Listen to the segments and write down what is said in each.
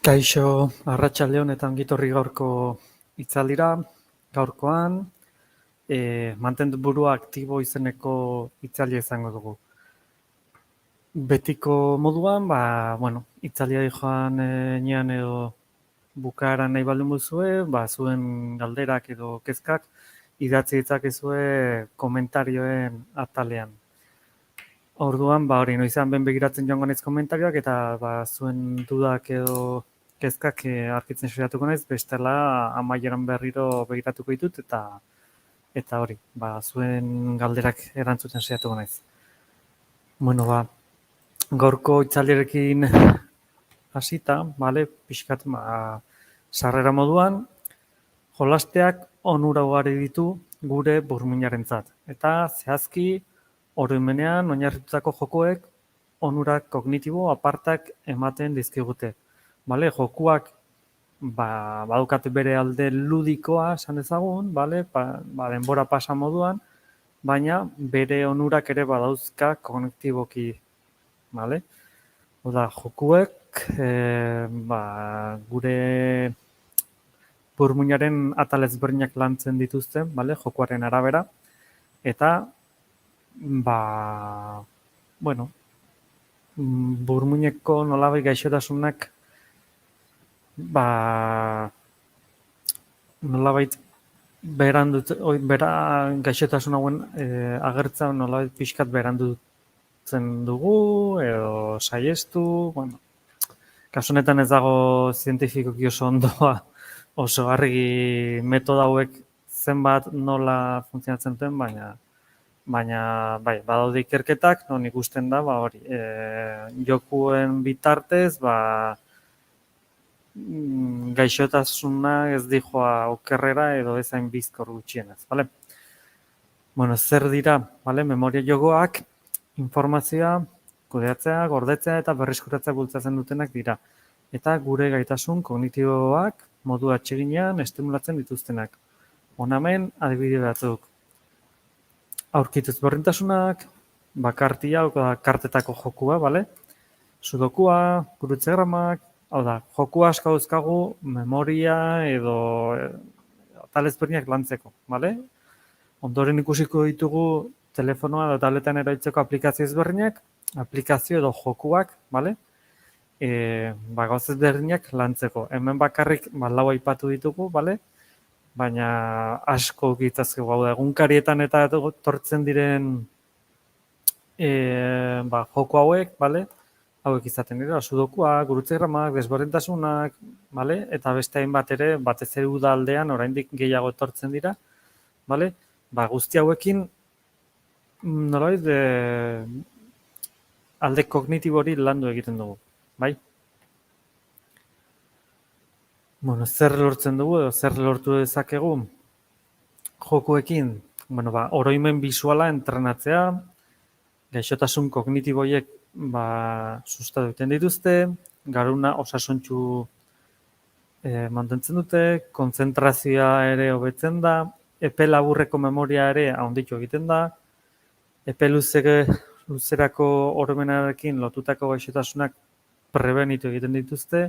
Kaixo, arratsalde on eta ongitorri gaurko hitzaldira. Gaurkoan, mantendu burua aktibo izeneko hitzaldia izango dugu. Betiko moduan, hitzaldia joan enean edo bukaeran nahi baldin duzue, zuen galderak edo kezkak idatzi ditzakezue komentarioen atalean. Orduan, hori noizean behin begiratzen joango naiz komentarioak eta zuen dudak edo kezkak argitzen saiatuko naiz, bestela amaieran berriro begiratuko ditut eta hori, zuen galderak erantzuten saiatuko naiz. Bueno, gaurko hitzaldiarekin hasita, pixkat sarrera moduan, jolasteak onura ugari ditu gure burmuinarentzat. Eta zehazki oroimenean oinarritutako jokoek onurak kognitibo apartak ematen dizkigute. Jokuak badukate bere alde ludikoa esan dezagun, denbora pasa moduan, baina bere onurak ere badauzka kognitiboki. Oda, jokuek gure burmuinaren atal ezberdinak lantzen dituzte, jokuaren arabera, eta burmuineko nolabait gaixotasunak nolabait gaixotasun hauen agertza nolabait pixkat berandutzen dugu edo saiestu, kasu honetan ez dago zientifikoki oso ondoa oso argi metodo hauek zenbat nola funtzionatzen duten, baina badaude ikerketak non ikusten da jokuen bitartez gaixotasuna ez dijoa okerrera edo ezain bizkor gutxienez, zer dira, memoria jokoak informazioa kudeatzea, gordetzea eta berreskuratzea bultzatzen dutenak dira. Eta gure gaitasun kognitiboak modu atseginean estimulatzen dituztenak. Honamen adibide batzuk. Aurkituz berdintasunak, bakartia, kartetako jokua, sudokua, gurutzegramak, hau da, joku asko dauzkagu memoria edo atal ezberdinak lantzeko, Ondoren ikusiko ditugu telefonoa edo tabletan erabiltzeko aplikazio ezberdinak, aplikazio edo jokuak, gauza ezberdinak lantzeko. Hemen bakarrik lau aipatu ditugu, baina asko gitzazkegu, hau da, egunkarietan eta tortzen diren joko hauek, hauek izaten dira, sudokua, gurutzegramak, desberdintasunak, eta beste hainbat ere, batez ere udaldean oraindik gehiago etortzen dira, guzti hauekin nolabait alde kognitibo hori landu egiten dugu, zer lortzen dugu edo zer lortu dezakegu jokuekin, oroimen bisuala entrenatzea, gaixotasun kognitiboiek sustatu egiten dituzte, garuna osasuntsu mantentzen dute, kontzentrazioa ere hobetzen da, epe laburreko memoria ere handitu egiten da, epe luzerako oroimenarekin lotutako gaixotasunak prebenitu egiten dituzte,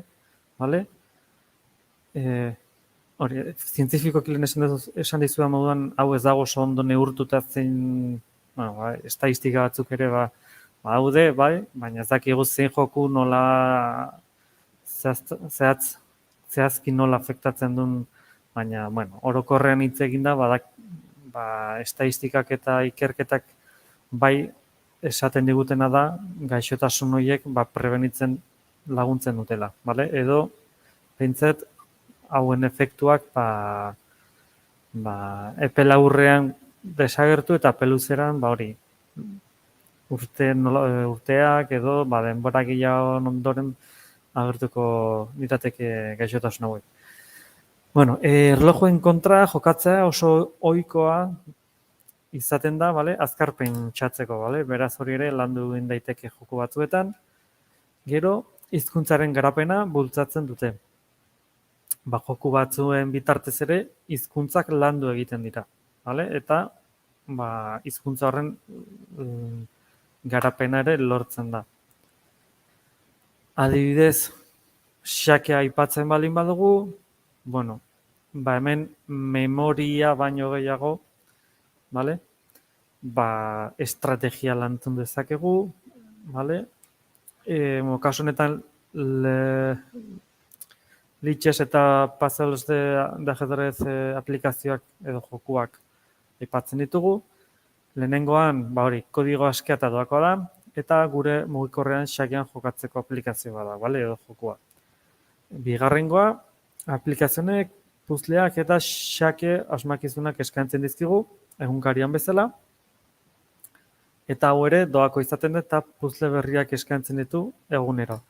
zientifikoki lehen esan dizudan moduan hau ez dago oso ondo neurtuta zein estatistika batzuk ere daude, baina ez dakigu zein joku nola zehazki nola afektatzen duen, baina orokorrean hitz eginda estatistikak eta ikerketak esaten digutena da gaixotasun horiek prebenitzen laguntzen dutela, edo behintzat hauen efektuak epe laburrean desagertu eta epe luzeran urteak edo denbora gehiago ondoren agertuko lirateke gaixotasun hauek. Erlojuen kontra jokatzea oso ohikoa izaten da, azkarpen txatzeko, beraz hori ere landu egin daiteke joko batzuetan. Gero, hizkuntzaren garapena bultzatzen dute. Joku batzuen bitartez ere, hizkuntzak landu egiten dira. Eta hizkuntza horren garapena ere lortzen da. Adibidez, xakea aipatzen balin badugu, bueno, ba hemen memoria baino gehiago, vale? Ba, estrategia lantzen dezakegu, vale? Kasu honetan, Lichess eta Puzzles de ajedrez aplikazioak edo jokuak aipatzen ditugu. Lehenengoan, ba hori, kodigo askea eta doakoa da, eta gure mugikorrean xakean jokatzeko aplikazioa da, bale, edo jokua. Bigarrengoa, aplikazionek, puzzleak eta xake asmakizunak eskaintzen dizkigu, egunkarian bezala, eta hau ere doako izaten da eta puzzle berriak eskaintzen ditu egunero.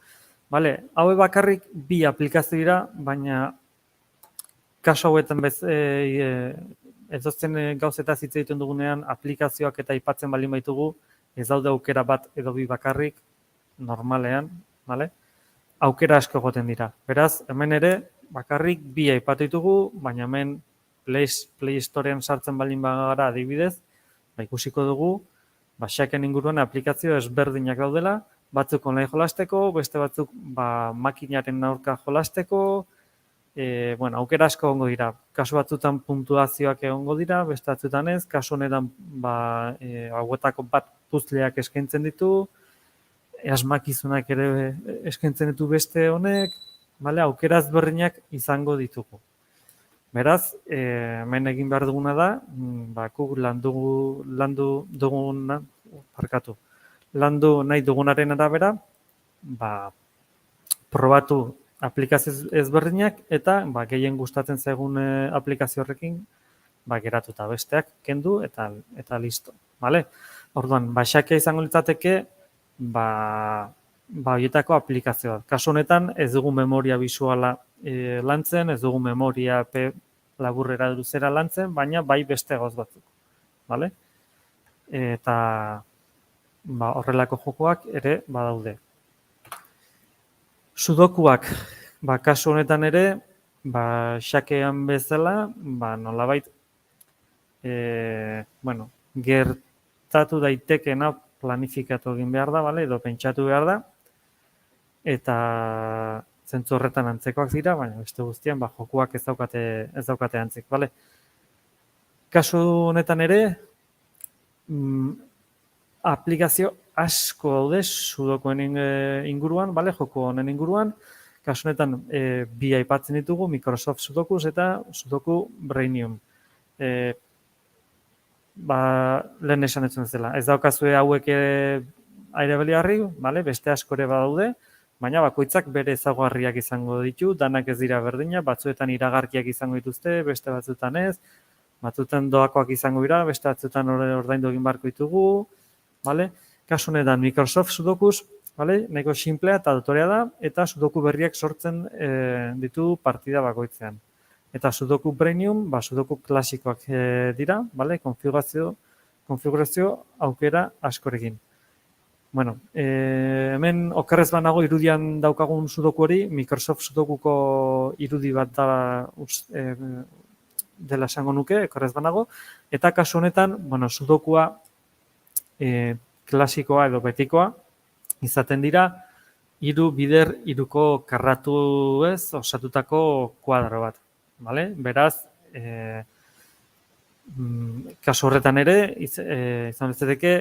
Bale, hau bakarrik bi aplikazio dira, baina kasu hauetan edozen gauzetaz hitz egiten dugunean aplikazioak eta aipatzen baldin baitugu, ez daude aukera bat edo bi bakarrik normalean, bale? Aukera asko egoten dira. Beraz, hemen ere bakarrik bi aipatu ditugu, baina hemen Play Storean sartzen baldin bagara adibidez, ba ikusiko dugu, ba xaken inguruan aplikazio ezberdinak daudela, batzuk online jolasteko, beste batzuk ba makinaren aurka jolasteko, bueno, aukera asko egongo dira. Kasu batzutan puntuazioak egongo dira, beste batzutan ez, kasu honetan ba hauetako bat puzzleak eskaintzen ditu, asmakizunak ere eskaintzen ditu beste honek, bale, aukera ezberdinak izango ditugu. Beraz, hemen egin behar duguna da, guk landu nahi dugunaren arabera, ba, probatu aplikazio ezberdinak eta ba, gehien gustatzen zaigun aplikazio horrekin ba, geratuta besteak kendu eta listo. Vale? Orduan, xakea izango litzateke ba horietako aplikazioa. Kasu honetan ez dugu memoria bisuala lantzen, ez dugu memoria laburrera luzera lantzen, baina bai beste gauz batzuk. Vale? Eta ba, horrelako jokoak ere badaude. Sudokuak, ba, kasu honetan ere, ba, xakean bezala, ba, nolabait, bueno, gertatu daitekena planifikatu egin behar da, bale, edo pentsatu behar da, eta zentzu horretan antzekoak dira, baina beste guztian, ba, jokuak ez daukate antzik, bale. Kasu honetan ere, aplikazio asko daude sudokuen inguruan, bale, joko honen inguruan. Kasu honetan bi aipatzen ditugu, Microsoft Sudokus eta Sudoku Brainium. Ba, lehen esan ez dela. Ez daukazue hauek aire beliarri, bale, beste asko ere badaude, baina bakoitzak bere ezaugarriak izango ditu, danak ez dira berdina, batzuetan iragarkiak izango dituzte, beste batzuetan ez, batzuetan doakoak izango dira, beste batzuetan ordaindu egin barko ditugu, bale? Kasu honetan Microsoft Sudokus, bale? Nahiko simplea eta dotorea da, eta Sudoku berriak sortzen ditu partida bakoitzean. Eta Sudoku Brainium, ba, Sudoku klasikoak dira, bale? Konfigurazio aukera askorekin. Bueno, hemen okerrez banago irudian daukagun Sudoku hori, Microsoft Sudokuko irudi bat dela esango nuke, okerrez banago, eta kasu honetan, bueno, Sudokua klasikoa edo betikoa izaten dira, 3 bider 3ko karratu ez osatutako kuadro bat. Vale? Beraz, kasu horretan ere, izan bezateke,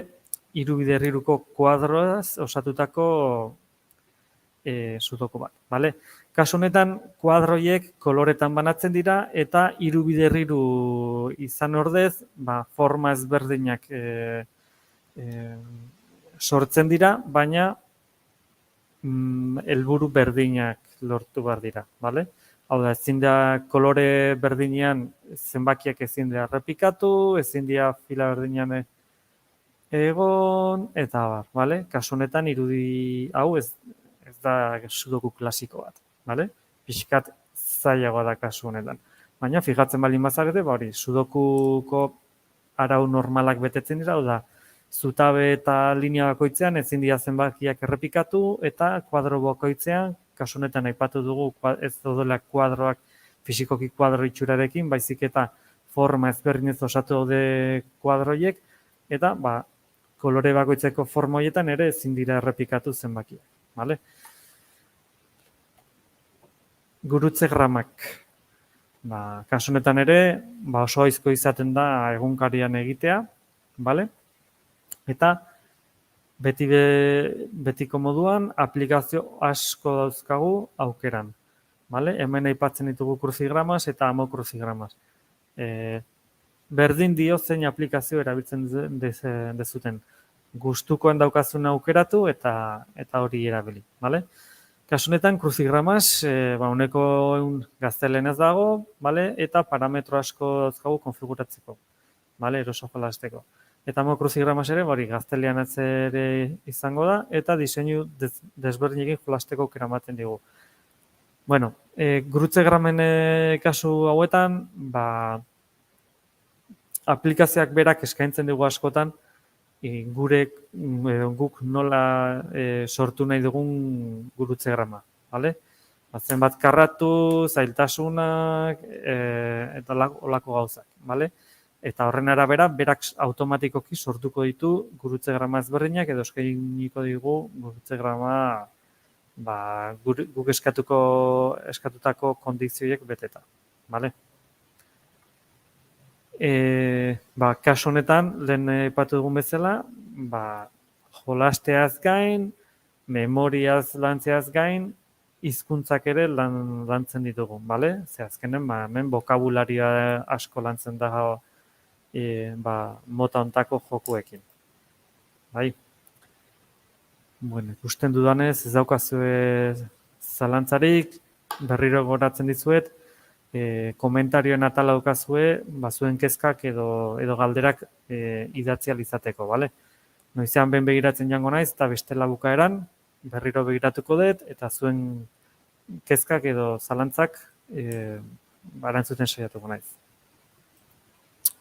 3 bider 3ko kuadroaz osatutako Sudoku bat. Vale? Kasu honetan, kuadroiek koloretan banatzen dira, eta 3 bider 3 izan ordez, ba, forma ezberdinak sortzen dira, baina helburu berdinak lortu behar dira, bale? Hau da, ezin da kolore berdinean zenbakiak ezin dira errepikatu, ezin dira fila berdinean egon, eta bar, bale? Kasu honetan irudi hau ez da Sudoku klasiko bat, bale? Pixkat zailagoa da kasu honetan. Baina, fijatzen baldin bazarete, ba hori, Sudokuko arau normalak betetzen dira, hau da, zutabe eta linea bakoitzean ezin dira zenbakiak errepikatu eta kuadro bakoitzean, kasu honetan aipatu dugu ez daudela kuadroak fisikoki kuadro itxurarekin, baizik eta forma ezberdinez osatu daude kuadroiek eta ba, kolore bakoitzeko forma horietan ere ezin dira errepikatu zenbakiak, bale? gurutze gramak. Kasu honetan ere, oso aizko izaten da egunkarian egitea, bale? Eta betiko moduan aplikazio asko dauzkagu aukeran. Bale? Hemen aipatzen ditugu kruzigramas eta amokruzigramas. Berdin dio zein aplikazio erabiltzen dezuten. Gustukoen daukazuna aukeratu eta hori erabili. Bale? Kasu honetan, kruzigramas, uneko gaztelenez dago, bale? Eta parametro asko dauzkagu konfiguratzeko. Bale? Eroso jolasteko. Eta amokruzigramas ere, gaztelean ere izango da, eta diseinu desberdinekin jolasteko aukera ematen digu. Bueno, gurutze gramen kasu hauetan, aplikazioak berak eskaintzen dugu askotan, guk nola sortu nahi dugun gurutze grama. Zenbat karratu, zailtasunak, eta olako gauzak. Eta horren arabera, berak automatikoki sortuko ditu gurutze grama ezberdinak, edo eskainiko digu gurutze grama guk eskatutako kondizioiek beteta. Kasu honetan, lehen aipatu dugun bezala, jolasteaz gain, memoriaz lantzeaz gain, hizkuntzak ere lantzen ditugu, bale? Ze azkenen, hemen bokabularia asko lantzen da mota hontako jokuekin. Bai? Bueno, ikusten dudanez, ez daukazue zalantzarik, berriro goratzen dizuet, komentarioen atala daukazue, zuen kezkak edo galderak idatzi alizateko, bale? Noizean behin begiratzen jango naiz, eta bestela bukaeran, berriro begiratuko dut, eta zuen kezkak edo zalantzak erantzuten saiatuko naiz.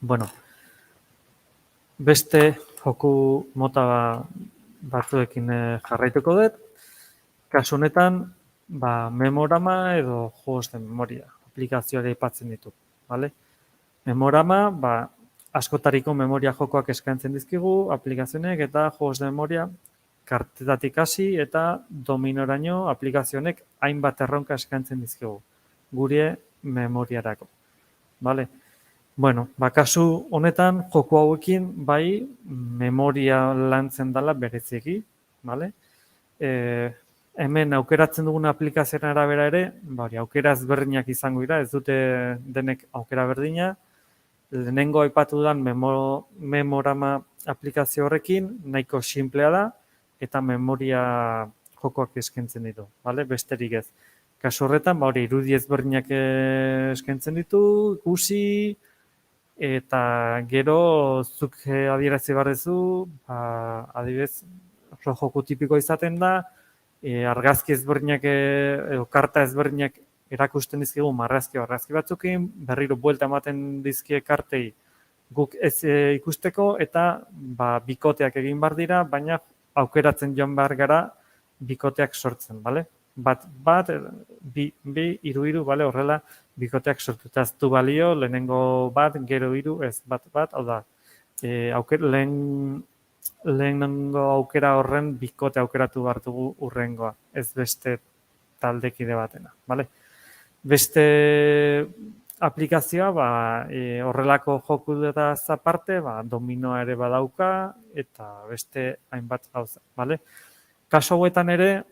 Bueno, beste joku mota batzuekin jarraituko dut. Kasu honetan, memorama edo juegos de memoria aplikazioa aipatzen ditu, bale? Memorama, askotariko memoria jokoak eskaintzen dizkigu, aplikazionek eta juegos de memoria kartetatik hasi eta dominoraino aplikazionek hainbat erronka eskaintzen dizkigu, gure memoriarako, bale? Bueno, kasu honetan, joku hauekin bai memoria lantzen dela bereziki, bale? Hemen aukeratzen dugun aplikazioaren arabera ere, aukera ezberdinak izango dira, ez dute denek aukera berdina. Lehenengo aipatu dudan memorama aplikazio horrekin, nahiko sinplea da, eta memoria jokoak eskaintzen ditu, besterik ez. Kasu horretan, irudi ezberdinak eskaintzen ditu, ikusi, eta gero zuk adierazi barrezu, adibidez, joku tipiko izaten da, argazki ezberdinak edo karta ezberdinak erakusten dizkigu argazki batzukin, berriro buelta ematen dizkie kartei guk ez ikusteko eta bikoteak egin behar dira, baina aukeratzen joan behar gara bikoteak sortzen, bale? Bat, bi, hiru, bale, horrela bikoteak sortuta ez du balio, lehenengo bat, gero hiru, ez bat, hau da, lehenengo aukera horren bikote aukeratu behar dugu urrengoa, ez beste taldekide batena, bale? Beste aplikazioa, horrelako joku eta aparte, dominoa ere badauka, eta beste hainbat gauza, bale? Kasu hauetan ere,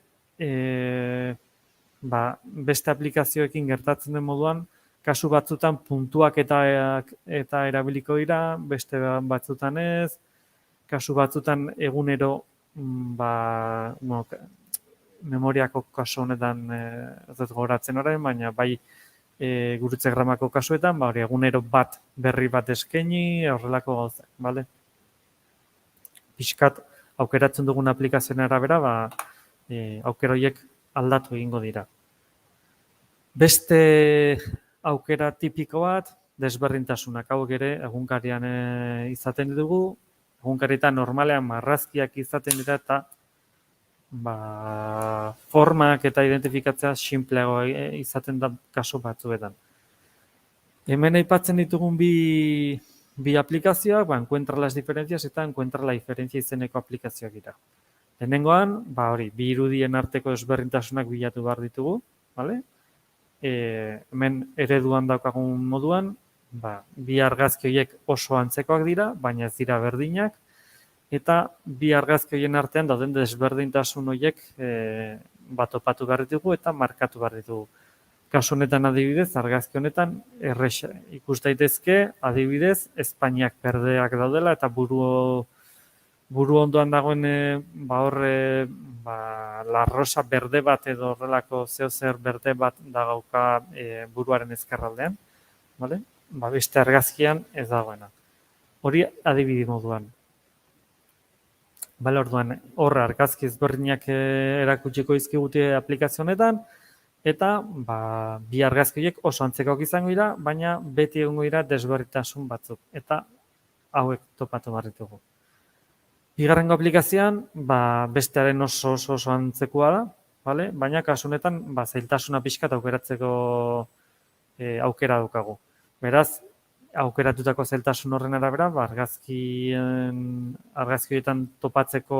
beste aplikazioekin gertatzen den moduan, kasu batzutan puntuak eta erabiliko dira, beste batzutan ez, kasu batzutan egunero memoriako kasu honetan ez dut goratzen orain, baina bai gurutze gramako kasuetan, egunero bat berri bat eskaini, horrelako gauzak, bale? Pixkat aukeratzen dugun aplikazioen arabera, aukera horiek aldatu egingo dira. Beste aukera tipiko bat, desberdintasunak hauek ere egunkarian izaten dugu, egunkarietan normalean marrazkiak izaten dira eta formak eta identifikatzea sinpleago izaten da kasu batzuetan. Hemen aipatzen ditugun bi aplikazioak, encuentra las diferencias eta encuentra la diferencia izeneko aplikazioak dira. Lehenengoan, bi irudien arteko desberdintasunak bilatu behar ditugu, bale? hemen ereduan daukagun moduan, bi argazki horiek oso antzekoak dira, baina ez dira berdinak, eta bi argazki horien artean dauden desberdintasun horiek topatu behar ditugu eta markatu behar ditugu. Kasu honetan adibidez, argazki honetan ikus daitezke adibidez Espainiak berdeak daudela eta buru ondoan dagoen la rosa berde bat edo horrelako zer berde bat dagauka buruaren ezkerraldean, vale? Beste argazkian ez dagoena. Hori adibide moduan. Bale, orduan, hor argazki ezberdinak erakutsiko dizkigute aplikazio honetan, eta bi argazki horiek oso antzekoak izango dira, baina beti egongo dira desberdintasun batzuk, eta hauek topatu behar ditugu. Bigarrengo aplikazioan, bestearen oso antzekoa da, vale? Baina kasu honetan zailtasuna pixkat aukeratzeko aukera daukagu. Beraz, aukeratutako zailtasun horren arabera, argazki horietan topatzeko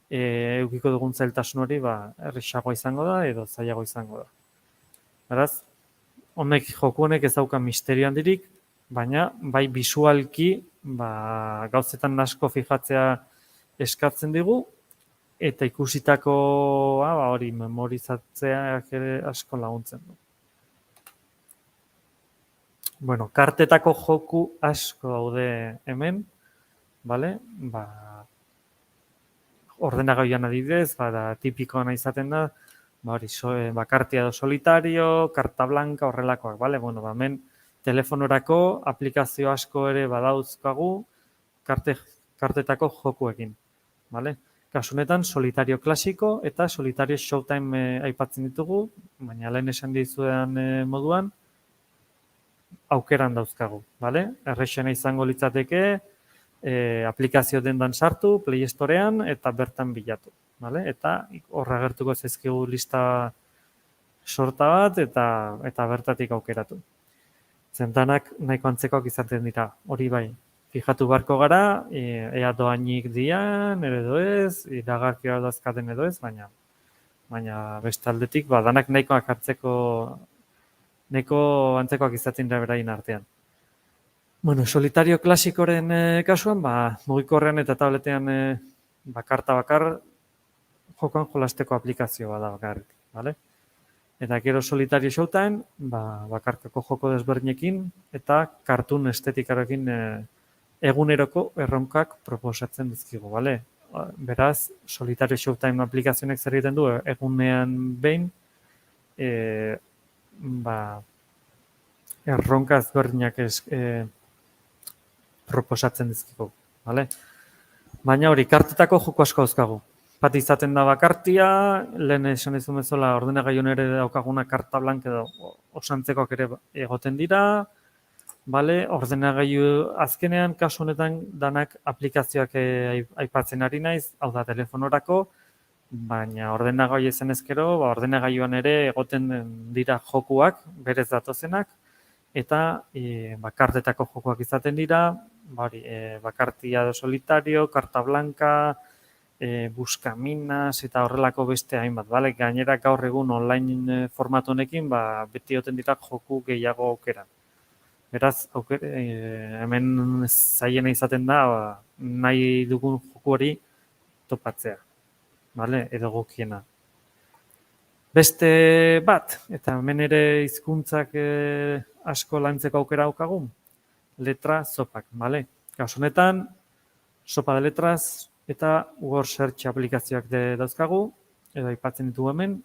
eukiko dugun zailtasun hori errexagoa izango da edo zailago izango da. Beraz, joku honek ez dauka misterio handirik, baina bai bisualki gauzetan asko fijatzea eskatzen digu, eta ikusitako hori memorizatzeak ere asko laguntzen du. Bueno, kartetako joku asko daude hemen, bale? Ordenagailuan adibidez, tipikoa izaten da, kartia edo solitario, karta blanca, horrelakoak, bale? Bueno, hemen telefonorako aplikazio asko ere badauzkagu kartetako jokuekin, bale? Kasu honetan, solitario klasiko eta solitario showtime aipatzen ditugu, baina lehen esan dizuedan moduan, aukeran dauzkagu, bale? Errexena izango litzateke, aplikazio dendan sartu, Play Storean, eta bertan bilatu, bale? Eta horra agertuko zaizkigu lista sorta bat, eta bertatik aukeratu. Zentanak nahiko antzekoak izaten dira, hori bai. Fijatu beharko gara, ea doainik dian, edo ez, iragarkia dazkaten edo ez, baina bestaldetik, danak nahikoak nahiko antzekoak izaten dira beraien artean. Bueno, solitario klasikoren kasuan, mugikorrean eta tabletean karta bakar jokoan jolasteko aplikazioa da bakarrik, bale? Eta gero solitario showtime, bakarkako joko desberdinekin eta kartun estetikarekin eguneroko erronkak proposatzen dizkigu, bale? Beraz, solitario showtime aplikazionek zer egiten du, egunean behin, erronka ezberdinak proposatzen dizkigu, bale? Baina hori, kartetako joko asko dauzkagu. Bat izaten da bakartia, lehen esan izan bezala ordenagailuan ere daukaguna karta blanca edo osantzekoak ere egoten dira, bale? Ordenagailu azkenean, kasu honetan, danak aplikazioak aipatzen ari naiz, hau da telefonorako, baina ordenagailu ezen ezkero, ordenagailuan ere egoten dira jokuak, berez datozenak, eta kartetako jokuak izaten dira, bakartia edo solitario, karta blanca, buskaminas eta horrelako beste hainbat, bale? Gainera gaur egun online formatu honekin, beti oten dira joku gehiago aukera. Beraz, hemen zaiena izaten da, nahi dugun joku hori topatzea, bale? Edo gokiena. Beste bat, eta hemen ere hizkuntzak asko lantzeko aukera daukagu, letra zopak, bale? Kasu honetan, sopa de letras eta word search aplikazioak dauzkagu, edo aipatzen ditugu hemen.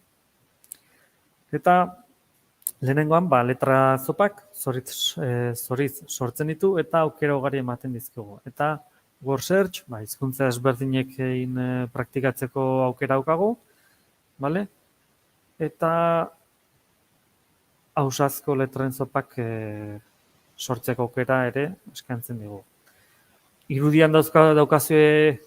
Eta lehenengoan, letra zopak zoriz sortzen ditu eta aukera ugari ematen dizkigu. Eta word search, hizkuntza ezberdinekin praktikatzeko aukera daukagu, bale? Eta ausazko letren zopak sortzeko aukera ere eskaintzen digu. Irudian daukazue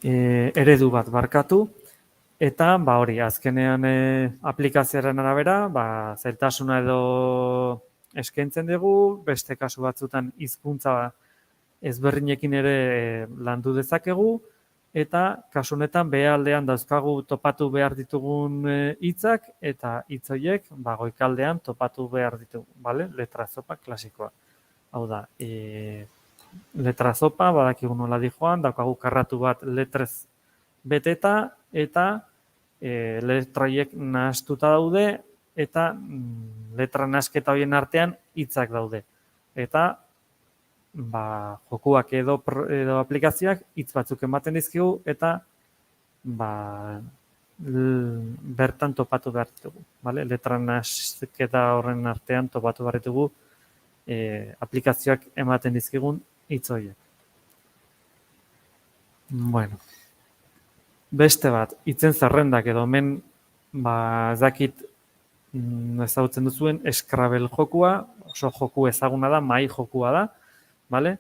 eredu bat barkatu, eta hori, azkenean aplikazioaren arabera, zailtasuna edo eskaintzen dugu, beste kasu batzutan hizkuntza ezberdinekin ere landu dezakegu, eta kasu honetan B aldean dauzkagu topatu behar ditugun hitzak eta hitz horiek goikaldean topatu behar ditugu, bale? Letra zopa klasikoa. Hau da, letra zopa, badakigu nola dijoan, daukagu karratu bat letrez beteta eta letraiek nahastuta daude eta letra nahasketa horien artean hitzak daude. Eta jokuak edo aplikazioak hitz batzuk ematen dizkigu eta bertan topatu behar ditugu. Letra nahasketa horren artean topatu behar ditugu aplikazioak ematen dizkigun hitz horiek. Bueno. Beste bat, hitzen zerrendak edo hemen ez dakit ezagutzen duzuen Scrabble jokua, oso joku ezaguna da, mahai jokua da, bale?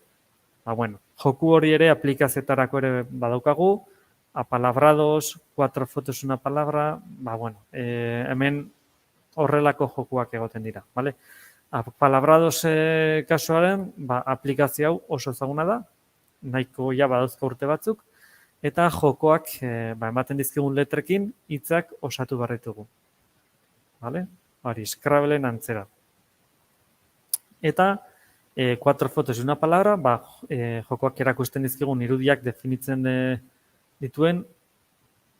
Joku hori ere aplikazioetarako ere badaukagu, apalabrados, 4 fotos una palabra, hemen horrelako jokuak egoten dira, bale? Apalabrados kasuaren, aplikazio hau oso ezaguna da, nahiko ja badauzka urte batzuk, eta jokoak ematen dizkigun letrekin hitzak osatu behar ditugu. Hori, Scrabbleen antzera. Eta 4 fotos una palabra, jokoak erakusten dizkigun irudiak definitzen dituen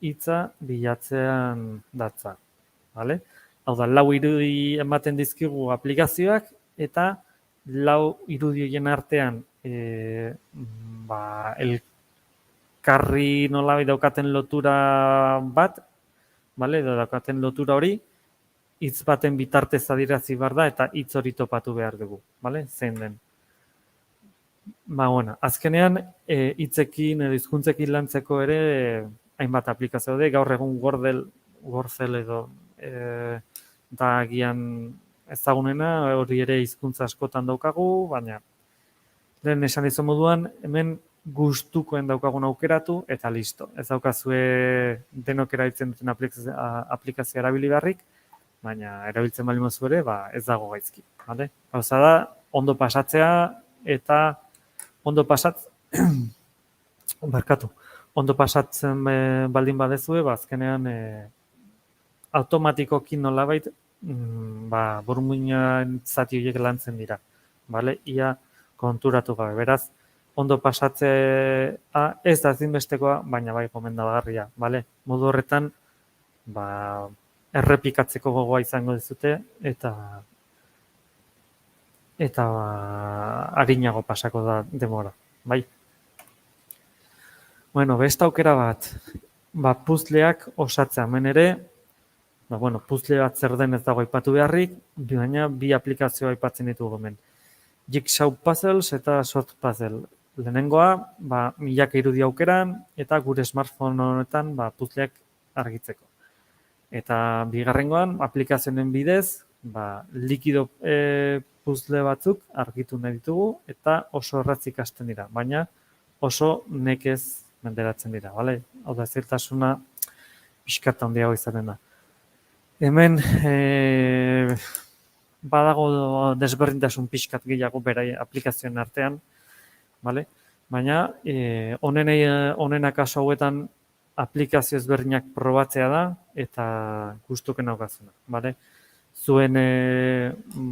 hitza bilatzean datza. Hau da, 4 irudi ematen dizkigu aplikazioak eta 4 irudien artean elkarri nolabait daukaten lotura bat, edo daukaten lotura hori, hitz baten bitartez adierazi behar da eta hitz hori topatu behar dugu, zein den. Azkenean hitzekin edo hizkuntzekin lantzeko ere hainbat aplikazio daude, gaur egun Wordle edo da agian ezagunena, hori ere hizkuntza askotan daukagu, baina lehen esan izan moduan, hemen gustukoen daukagun aukeratu eta listo. Ez daukazue denok erabiltzen duten aplikazioa erabili beharrik, baina erabiltzen bali mozu ere, ez dago gaizki. Gauza da, ondo pasatzea eta ondo pasatzen baldin badezue, azkenean automatikoki nolabait burmuinan zati horiek lantzen dira. Ia konturatu gabe. Beraz, ondo pasatzea ez da ezinbestekoa, baina bai gomendagarria. Modu horretan, errepikatzeko gogoa izango dizute eta arinago pasako da denbora. Beste aukera bat, puzzleak osatzea. Hemen ere, puzzle bat zer den ez dago aipatu beharrik, baina 2 aplikazioa aipatzen ditugu hemen. Jigsaw puzzles eta short puzzle. Lehenengoa, milaka irudi aukeran eta gure smartphone honetan puzzleak argitzeko. Eta bigarrengoan, aplikazioen bidez, likido puzzle batzuk argitu nahi ditugu eta oso erratz ikasten dira, baina oso nekez menderatzen dira. Hau da, zertasuna pixkat handiago izaten da. Hemen badago desberdintasun pixkat gehiago bere aplikazioen artean, baina honena kasu hauetan aplikazio ezberdinak probatzea da eta gustuken aukazuna. Zuen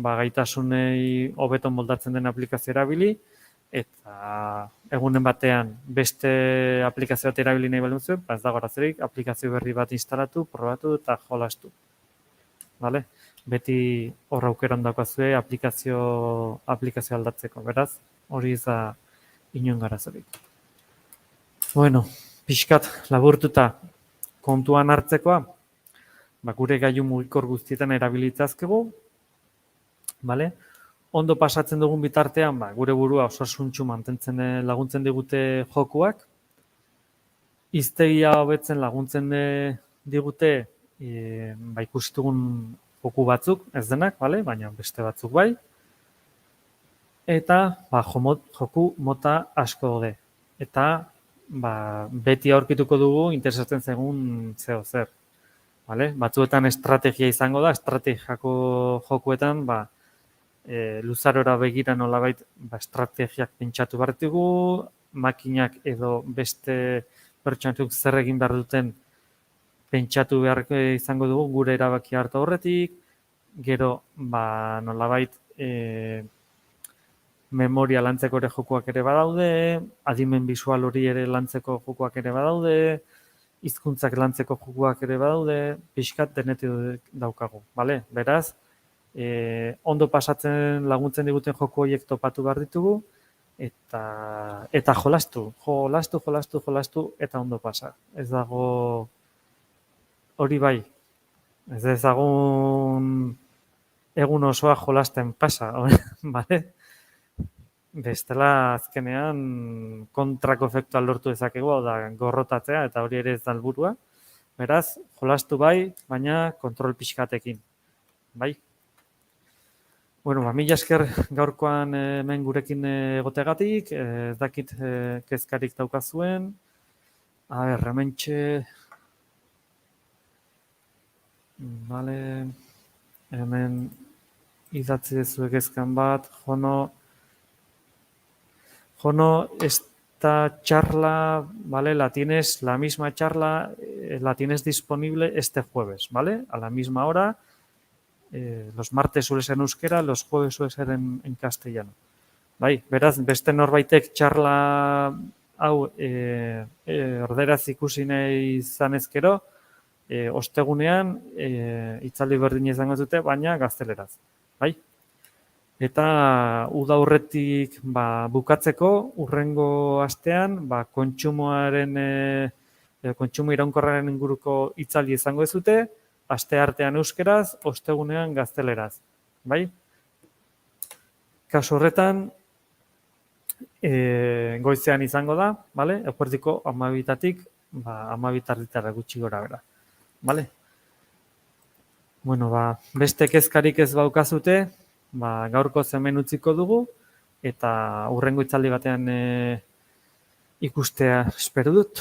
gaitasunei hobeto moldatzen den aplikazio erabili eta egunen batean beste aplikazio bat erabili nahi baldin zuen, ez dago arazorik, aplikazio berri bat instalatu, probatu eta jolastu. Beti hor aukeran daukazue aplikazio aldatzeko, beraz, hori ez da inon arazorik. Pixkat laburtuta kontuan hartzekoa, gure gailu mugikor guztietan erabilitzazkegu, ondo pasatzen dugun bitartean, gure burua osasuntsu mantentzen laguntzen digute jokuak, hiztegia hobetzen laguntzen digute ikusitugun joku batzuk, ez denak, baina beste batzuk bai, eta joku mota asko daude. Eta beti aurkituko dugu interesatzen zaigun zeo zer. Batzuetan estrategia izango da, estrategiako jokuetan luzarora begira nolabait estrategiak pentsatu behar ditugu, makinak edo beste pertsonatik zer egin behar duten pentsatu behar izango dugu gure erabaki hartu aurretik, gero, nolabait, memoria lantzeko ere jokoak ere badaude, adimen bisual hori ere lantzeko jokoak ere badaude, hizkuntzak lantzeko jokoak ere badaude, pixkat denetik daukagu, bale? Beraz, ondo pasatzen laguntzen diguten joko horiek topatu behar ditugu, eta jolastu, eta ondo pasa. Ez dago hori bai, ez ezagun egun osoa jolasten pasa, bale? Bestela azkenean kontrako efektua lortu dezakegu, hau da gorrotatzea, eta hori ere ez da helburua. Beraz, jolastu bai, baina kontrol pixkatekin, bai? Bueno, mila esker gaurkoan hemen gurekin egotegatik, ez dakit kezkarik daukazuen. A ber, hementxe... Vale, hemen idatzi dezu kezkan bat, Jono, esta charla, ¿vale? La misma charla, la tienes disponible este jueves, ¿vale? A la misma hora. Los martes suele ser en euskera, los jueves suele ser en castellano. Bai, beraz, beste norbaitek charla hau orderaz ikusi nahi izan ezkero, ostegunean hitzaldi berdin izango dute, baina gazteleraz. Bai? Eta uda aurretik bukatzeko, hurrengo astean, kontsumoaren, kontsumo iraunkorraren inguruko hitzaldi izango dezute, aste artean euskeraz, ostegunean gazteleraz. Bai? Kasu horretan, goizean izango da, bale? Eguerdiko 12-tatik, 12 gutxi gora bera. Bale? Bueno, beste kezkarik ez baukazute, gaurko hemen utziko dugu, eta hurrengo hitzaldi batean ikustea espero dut.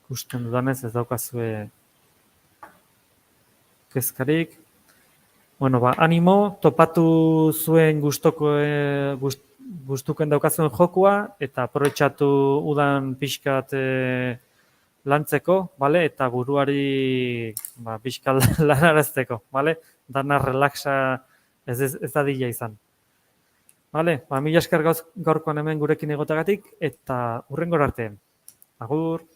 Ikusten dudanez ez daukazue kezkarik. Bueno, animo, topatu zuen gustuken daukazuen jokua, eta aprobetxatu udan pixkat lantzeko, bale? Eta buruari pixkat lanarazteko, bale? Dana relaxa ez dadila izan. Bale? Mila esker gaurkoan hemen gurekin egotagatik, eta hurrengora arte. Agur!